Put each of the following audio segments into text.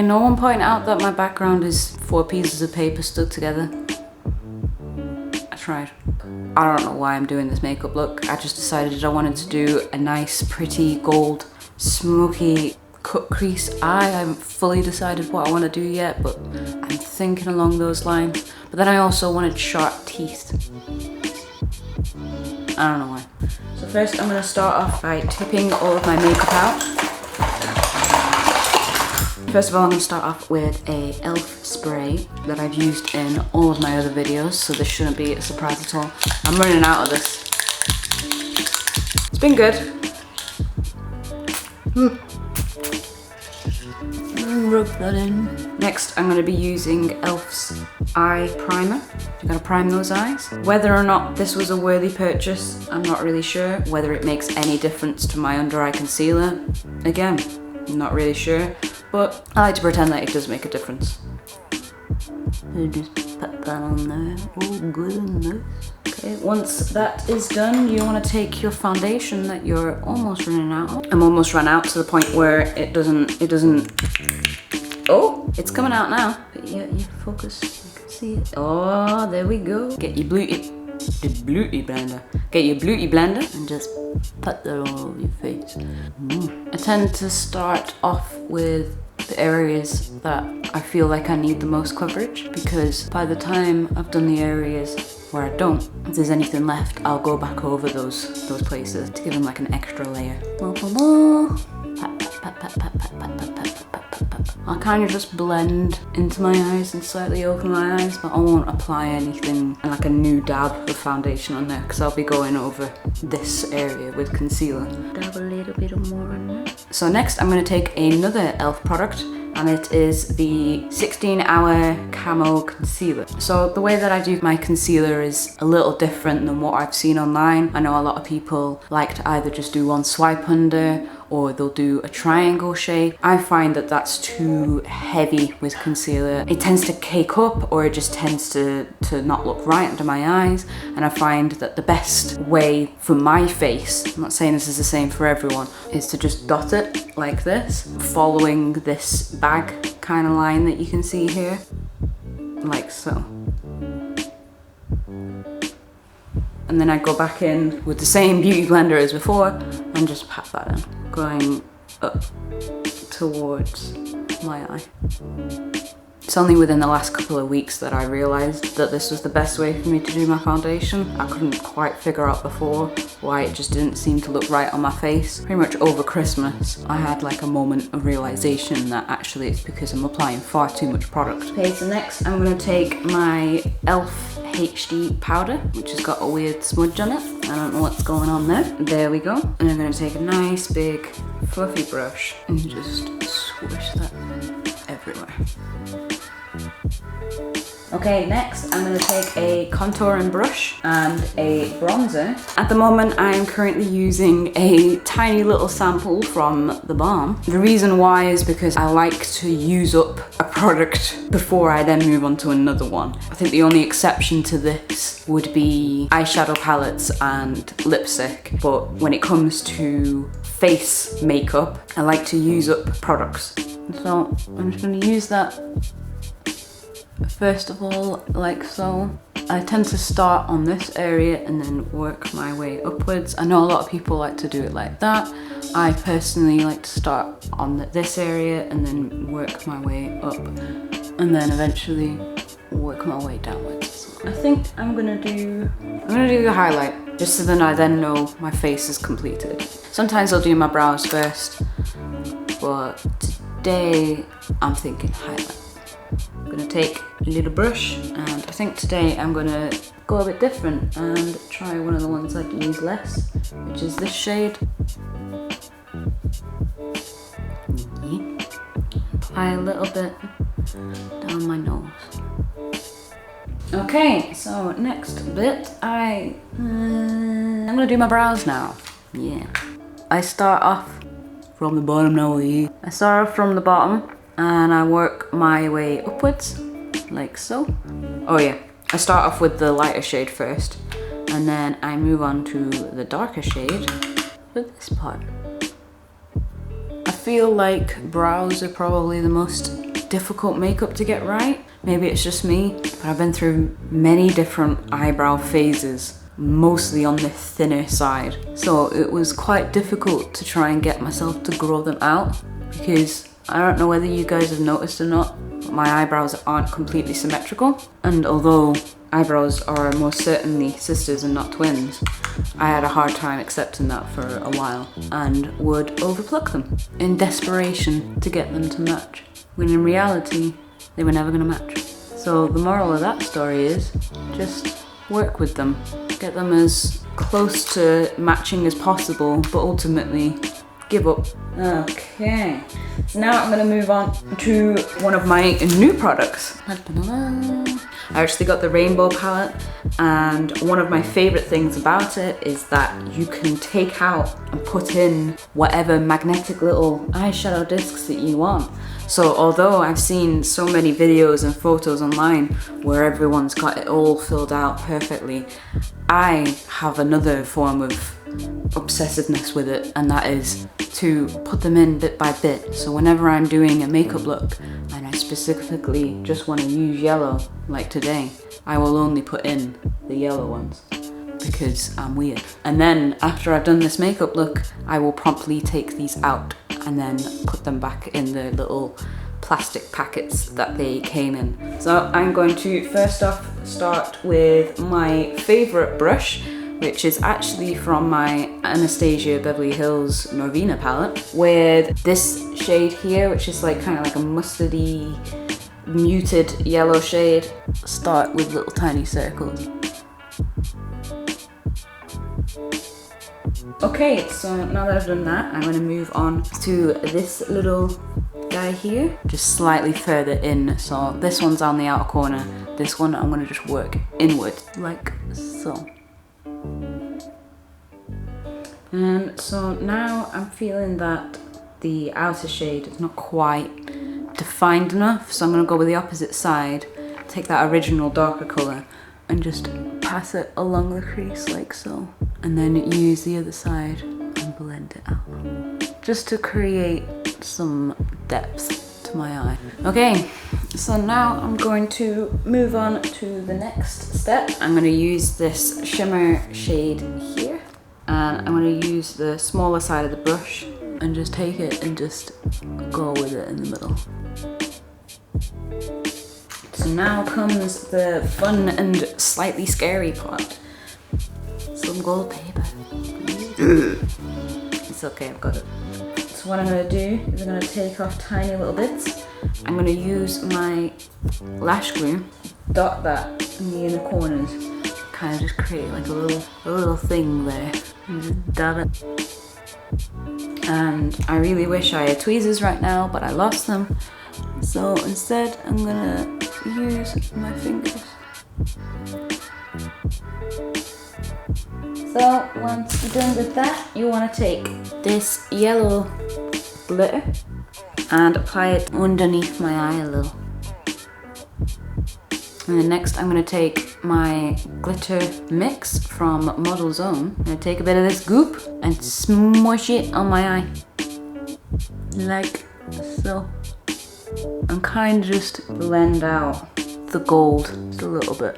Can no one point out that my background is 4 pieces of paper stuck together? I tried. I don't know why I'm doing this makeup look. I just decided I wanted to do a nice, pretty, gold, smoky cut crease eye. I haven't fully decided what I want to do yet, but I'm thinking along those lines. But then I also wanted sharp teeth. I don't know why. So first I'm going to start off by tipping all of my makeup out. First of all, I'm going to start off with a e.l.f. spray that I've used in all of my other videos, so this shouldn't be a surprise at all. I'm running out of this. It's been good. Rub that in. Next, I'm going to be using e.l.f.'s eye primer. You're going to prime those eyes. Whether or not this was a worthy purchase, I'm not really sure. Whether it makes any difference to my under eye concealer, again, I'm not really sure. But I like to pretend that it does make a difference. So just put that on there. Oh goodness. Okay, once that is done, you want to take your foundation that you're almost running out of. I'm almost run out to the point where it doesn't. Oh, it's coming out now. But yeah, you focus, you can see it. Oh, there we go. Get your beauty blender. Get your beauty blender and just put that all over your face. I tend to start off with the areas that I feel like I need the most coverage, because by the time I've done the areas where I don't, if there's anything left, I'll go back over those places to give them like an extra layer. I'll kind of just blend into my eyes and slightly open my eyes, but I won't apply anything like a new dab of foundation on there, because I'll be going over this area with concealer. Dab a little bit more on there. So next I'm going to take another e.l.f. product, and it is the 16-hour Camo Concealer. So the way that I do my concealer is a little different than what I've seen online. I know a lot of people like to either just do one swipe under, or they'll do a triangle shape. I find that that's too heavy with concealer. It tends to cake up, or it just tends to not look right under my eyes. And I find that the best way for my face, I'm not saying this is the same for everyone, is to just dot it like this, following this bag kind of line that you can see here, like so. And then I go back in with the same beauty blender as before and just pat that in, going up towards my eye. It's only within the last couple of weeks that I realised that this was the best way for me to do my foundation. I couldn't quite figure out before why it just didn't seem to look right on my face. Pretty much over Christmas, I had like a moment of realisation that actually it's because I'm applying far too much product. Okay, so next I'm going to take my e.l.f. HD powder, which has got a weird smudge on it. I don't know what's going on there. There we go. And I'm going to take a nice big fluffy brush and just swish that everywhere. Okay, next I'm going to take a contouring brush and a bronzer. At the moment I'm currently using a tiny little sample from the balm. The reason why is because I like to use up a product before I then move on to another one. I think the only exception to this would be eyeshadow palettes and lipstick, but when it comes to face makeup, I like to use up products. So I'm just going to use that first of all, like so. I tend to start on this area and then work my way upwards. I know a lot of people like to do it like that. I personally like to start on this area and then work my way up, and then eventually work my way downwards. I think I'm gonna do a highlight, just so then I then know my face is completed. Sometimes I'll do my brows first, but today I'm thinking highlight. I'm gonna take a little brush, and I think today I'm gonna go a bit different and try one of the ones I'd use less, which is this shade. Apply a little bit down my nose. Okay, so next bit, I'm gonna do my brows now. Yeah. I start off from the bottom now. I start off from the bottom and I work my way upwards, like so. Oh yeah, I start off with the lighter shade first, and then I move on to the darker shade for this part. I feel like brows are probably the most difficult makeup to get right. Maybe it's just me, but I've been through many different eyebrow phases, mostly on the thinner side. So it was quite difficult to try and get myself to grow them out, because I don't know whether you guys have noticed or not, but my eyebrows aren't completely symmetrical. And although eyebrows are most certainly sisters and not twins, I had a hard time accepting that for a while and would overpluck them in desperation to get them to match, when in reality they were never going to match. So the moral of that story is just work with them, get them as close to matching as possible, but ultimately give up. Okay, so now I'm gonna move on to one of my new products. I actually got the rainbow palette, and one of my favorite things about it is that you can take out and put in whatever magnetic little eyeshadow discs that you want. So although I've seen so many videos and photos online where everyone's got it all filled out perfectly, I have another form of obsessiveness with it, and that is to put them in bit by bit. So whenever I'm doing a makeup look and I specifically just want to use yellow, like today, I will only put in the yellow ones because I'm weird. And then after I've done this makeup look, I will promptly take these out and then put them back in the little plastic packets that they came in. So I'm going to first off start with my favorite brush, which is actually from my Anastasia Beverly Hills Norvina palette, with this shade here, which is like kind of like a mustardy, muted yellow shade. Start with little tiny circles. Okay, so now that I've done that, I'm gonna move on to this little guy here, just slightly further in. So this one's on the outer corner. This one I'm gonna just work inward, like so. And so now I'm feeling that the outer shade is not quite defined enough, so I'm gonna go with the opposite side, take that original darker color and just pass it along the crease like so. And then use the other side and blend it out, just to create some depth to my eye. Okay, so now I'm going to move on to the next step. I'm gonna use this shimmer shade here, and I'm gonna use the smaller side of the brush and just take it and just go with it in the middle. So now comes the fun and slightly scary part. Some gold paper. It's okay, I've got it. So what I'm gonna do is I'm gonna take off tiny little bits. I'm gonna use my lash glue, dot that in the inner corners, kind of just create like a little thing there, and just dot it. And I really wish I had tweezers right now, but I lost them. So instead, I'm gonna use my fingers. So once you're done with that, you want to take this yellow glitter and apply it underneath my eye a little. And then next I'm going to take my glitter mix from Model Zone. I'm going to take a bit of this goop and smush it on my eye. Like so. And kind of just blend out the gold just a little bit.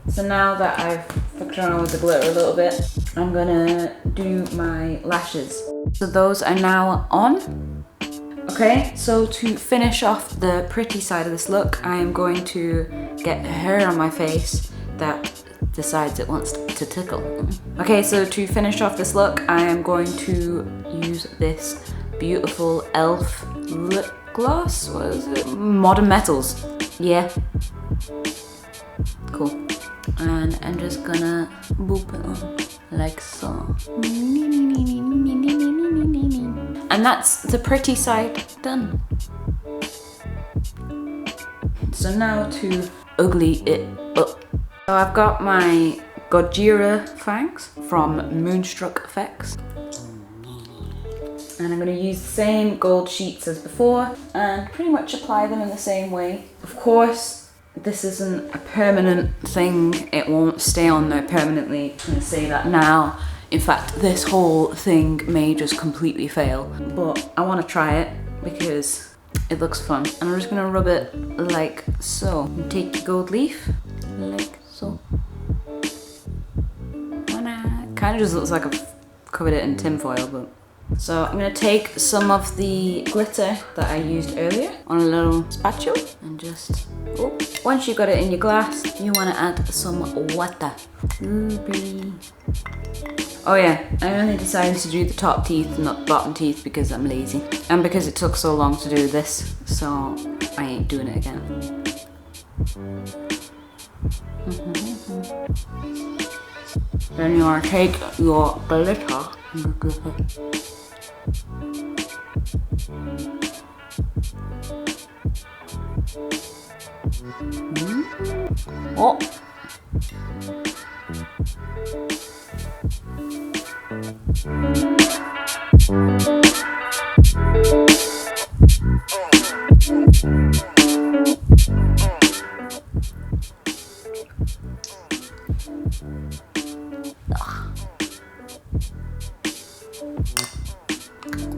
So now that I've fucked around with the glitter a little bit, I'm gonna do my lashes. So those are now on. Okay, so to finish off the pretty side of this look, I am going to get hair on my face that decides it wants to tickle. Okay, so to finish off this look, I am going to use this beautiful e.l.f. lip gloss. What is it? Modern Metals. Yeah. Cool. And I'm just gonna boop it on like so. And that's the pretty side done. So now to ugly it up. So I've got my Gojira fangs from Moonstruck Effects. And I'm going to use the same gold sheets as before and pretty much apply them in the same way. Of course, this isn't a permanent thing. It won't stay on there permanently. I'm going to say that now. In fact, this whole thing may just completely fail, but I want to try it because It looks fun. And I'm just gonna rub it like so. And take your gold leaf, like so. Kind of just looks like I've covered it in tin foil, but. So I'm gonna take some of the glitter that I used earlier on a little spatula and just, oh. Once you've got it in your glass, you wanna add some water. Ruby. Oh yeah, I only decided to do the top teeth, not the bottom teeth, because I'm lazy. And because it took so long to do this, so I ain't doing it again. Then you want to take your glitter. Oh.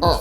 Oh.